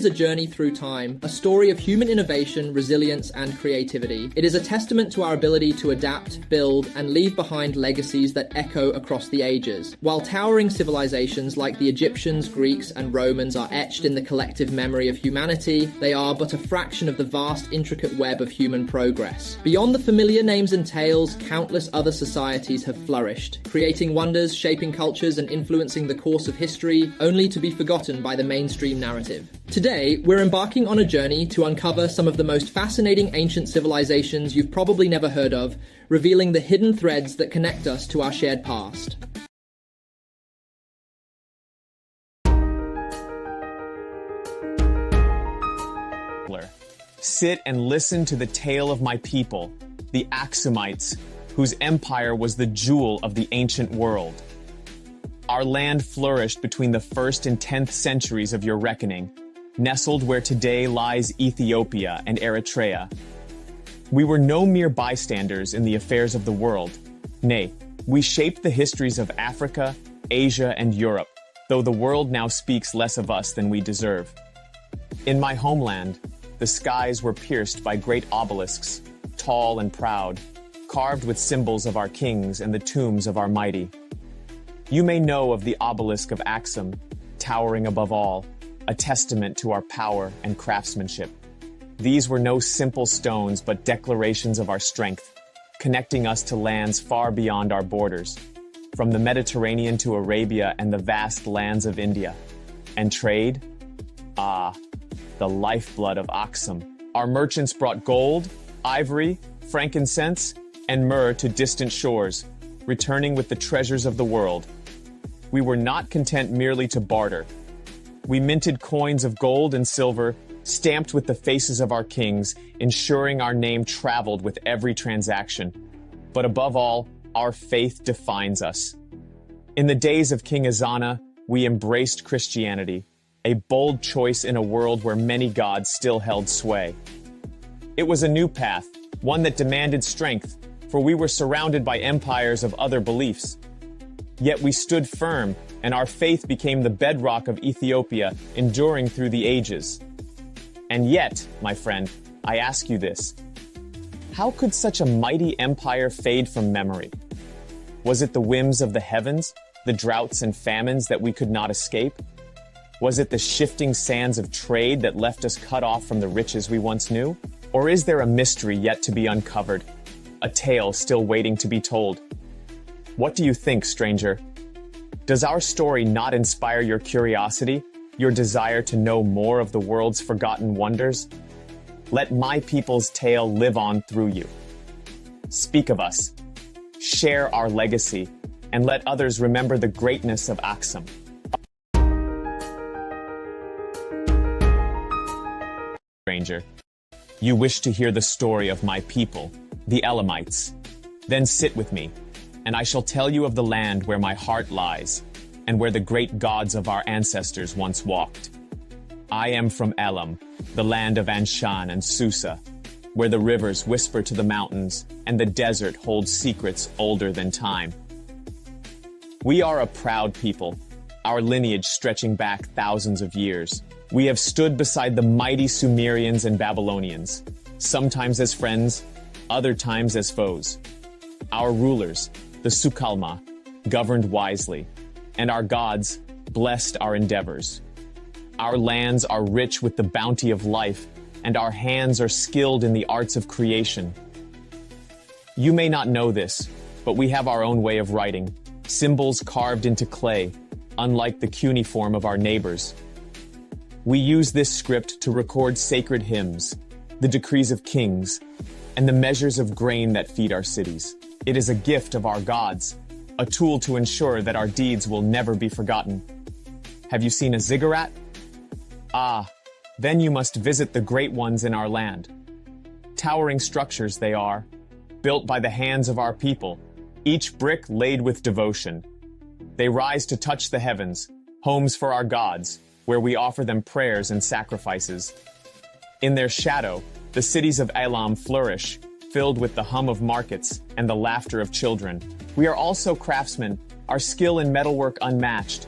A journey through time, a story of human innovation, resilience, and creativity. It is a testament to our ability to adapt, build, and leave behind legacies that echo across the ages. While towering civilizations like the Egyptians, Greeks, and Romans are etched in the collective memory of humanity, they are but a fraction of the vast, intricate web of human progress. Beyond the familiar names and tales, countless other societies have flourished, creating wonders, shaping cultures, and influencing the course of history, only to be forgotten by the mainstream narrative. Today, we're embarking on a journey to uncover some of the most fascinating ancient civilizations you've probably never heard of, revealing the hidden threads that connect us to our shared past. Sit and listen to the tale of my people, the Aksumites, whose empire was the jewel of the ancient world. Our land flourished between the 1st and 10th centuries of your reckoning, nestled where today lies Ethiopia and Eritrea. We were no mere bystanders in the affairs of the world. Nay, we shaped the histories of Africa, Asia, and Europe, though the world now speaks less of us than we deserve. In my homeland, the skies were pierced by great obelisks, tall and proud, carved with symbols of our kings and the tombs of our mighty. You may know of the obelisk of Axum, towering above all, a testament to our power and craftsmanship. These were no simple stones, but declarations of our strength, connecting us to lands far beyond our borders, from the Mediterranean to Arabia and the vast lands of India. And trade? Ah, the lifeblood of Axum. Our merchants brought gold, ivory, frankincense, and myrrh to distant shores, returning with the treasures of the world. We were not content merely to barter. We minted coins of gold and silver, stamped with the faces of our kings, ensuring our name traveled with every transaction. But above all, our faith defines us. In the days of King Azana, we embraced Christianity, a bold choice in a world where many gods still held sway. It was a new path, one that demanded strength, for we were surrounded by empires of other beliefs. Yet we stood firm, and our faith became the bedrock of Ethiopia, enduring through the ages. And yet, my friend, I ask you this: how could such a mighty empire fade from memory? Was it the whims of the heavens, the droughts and famines that we could not escape? Was it the shifting sands of trade that left us cut off from the riches we once knew? Or is there a mystery yet to be uncovered, a tale still waiting to be told? What do you think, stranger? Does our story not inspire your curiosity, your desire to know more of the world's forgotten wonders? Let my people's tale live on through you. Speak of us, share our legacy, and let others remember the greatness of Axum. Stranger, you wish to hear the story of my people, the Elamites. Then sit with me, and I shall tell you of the land where my heart lies, and where the great gods of our ancestors once walked. I am from Elam, the land of Anshan and Susa, where the rivers whisper to the mountains, and the desert holds secrets older than time. We are a proud people, our lineage stretching back thousands of years. We have stood beside the mighty Sumerians and Babylonians, sometimes as friends, other times as foes. Our rulers, the Sukalma, governed wisely, and our gods blessed our endeavors. Our lands are rich with the bounty of life, and our hands are skilled in the arts of creation. You may not know this, but we have our own way of writing, symbols carved into clay, unlike the cuneiform of our neighbors. We use this script to record sacred hymns, the decrees of kings, and the measures of grain that feed our cities. It is a gift of our gods, a tool to ensure that our deeds will never be forgotten. Have you seen a ziggurat? Ah, then you must visit the great ones in our land. Towering structures they are, built by the hands of our people, each brick laid with devotion. They rise to touch the heavens, homes for our gods, where we offer them prayers and sacrifices. In their shadow, the cities of Elam flourish, filled with the hum of markets and the laughter of children. We are also craftsmen, our skill in metalwork unmatched.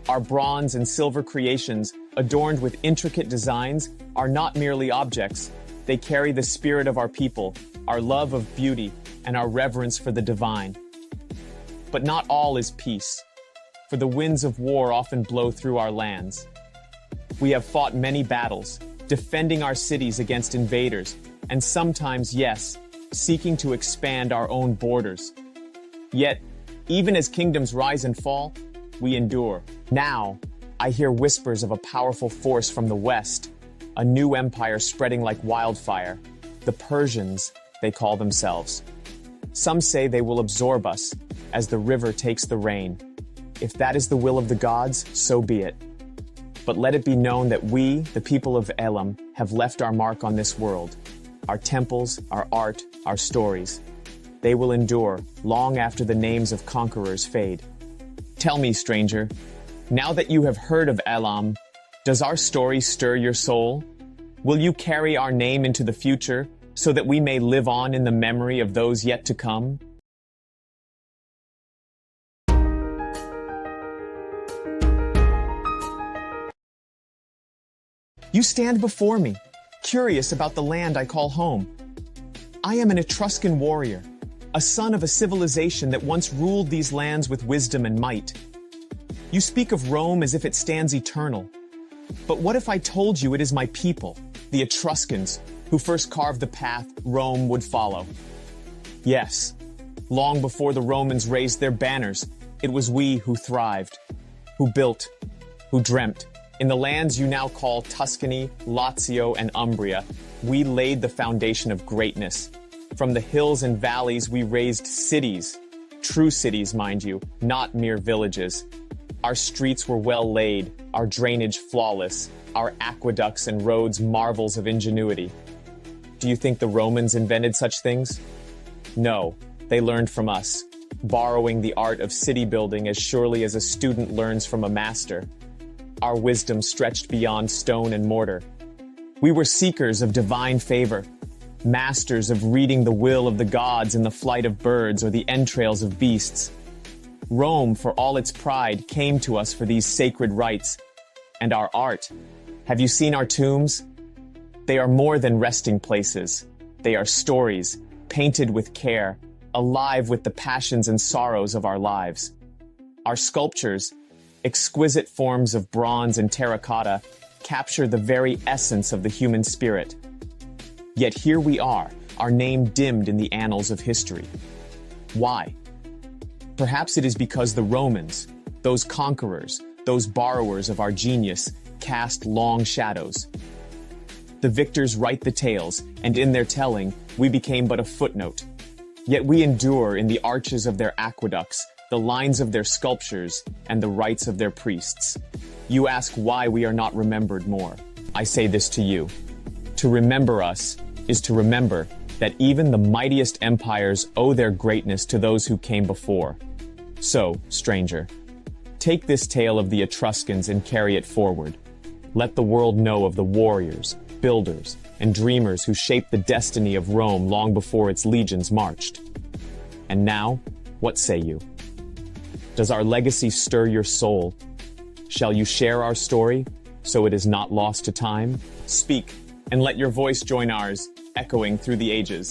Our bronze and silver creations, adorned with intricate designs, are not merely objects. They carry the spirit of our people, our love of beauty, and our reverence for the divine. But not all is peace, for the winds of war often blow through our lands. We have fought many battles, defending our cities against invaders, and sometimes, yes, seeking to expand our own borders. Yet, even as kingdoms rise and fall, we endure. Now, I hear whispers of a powerful force from the west, a new empire spreading like wildfire. The Persians, they call themselves. Some say they will absorb us, as the river takes the rain. If that is the will of the gods, so be it. But let it be known that we, the people of Elam, have left our mark on this world. Our temples, our art, our stories. They will endure long after the names of conquerors fade. Tell me, stranger, now that you have heard of Elam, does our story stir your soul? Will you carry our name into the future so that we may live on in the memory of those yet to come? You stand before me, curious about the land I call home. I am an Etruscan warrior, a son of a civilization that once ruled these lands with wisdom and might. You speak of Rome as if it stands eternal. But what if I told you it is my people, the Etruscans, who first carved the path Rome would follow? Yes, long before the Romans raised their banners, it was we who thrived, who built, who dreamt. In the lands you now call Tuscany, Lazio, and Umbria, we laid the foundation of greatness. From the hills and valleys, we raised cities. True cities, mind you, not mere villages. Our streets were well laid, our drainage flawless, our aqueducts and roads marvels of ingenuity. Do you think the Romans invented such things? No, they learned from us, borrowing the art of city building as surely as a student learns from a master. Our wisdom stretched beyond stone and mortar. We were seekers of divine favor, masters of reading the will of the gods in the flight of birds or the entrails of beasts. Rome, for all its pride, came to us for these sacred rites. And our art. Have you seen our tombs? They are more than resting places. They are stories, painted with care, alive with the passions and sorrows of our lives. Our sculptures, exquisite forms of bronze and terracotta, capture the very essence of the human spirit. Yet here we are, our name dimmed in the annals of history. Why? Perhaps it is because the Romans, those conquerors, those borrowers of our genius, cast long shadows. The victors write the tales, and in their telling, we became but a footnote. Yet we endure in the arches of their aqueducts, the lines of their sculptures, and the rites of their priests. You ask why we are not remembered more. I say this to you. To remember us is to remember that even the mightiest empires owe their greatness to those who came before. So, stranger, take this tale of the Etruscans and carry it forward. Let the world know of the warriors, builders, and dreamers who shaped the destiny of Rome long before its legions marched. And now, what say you? Does our legacy stir your soul? Shall you share our story, so it is not lost to time? Speak, and let your voice join ours, echoing through the ages.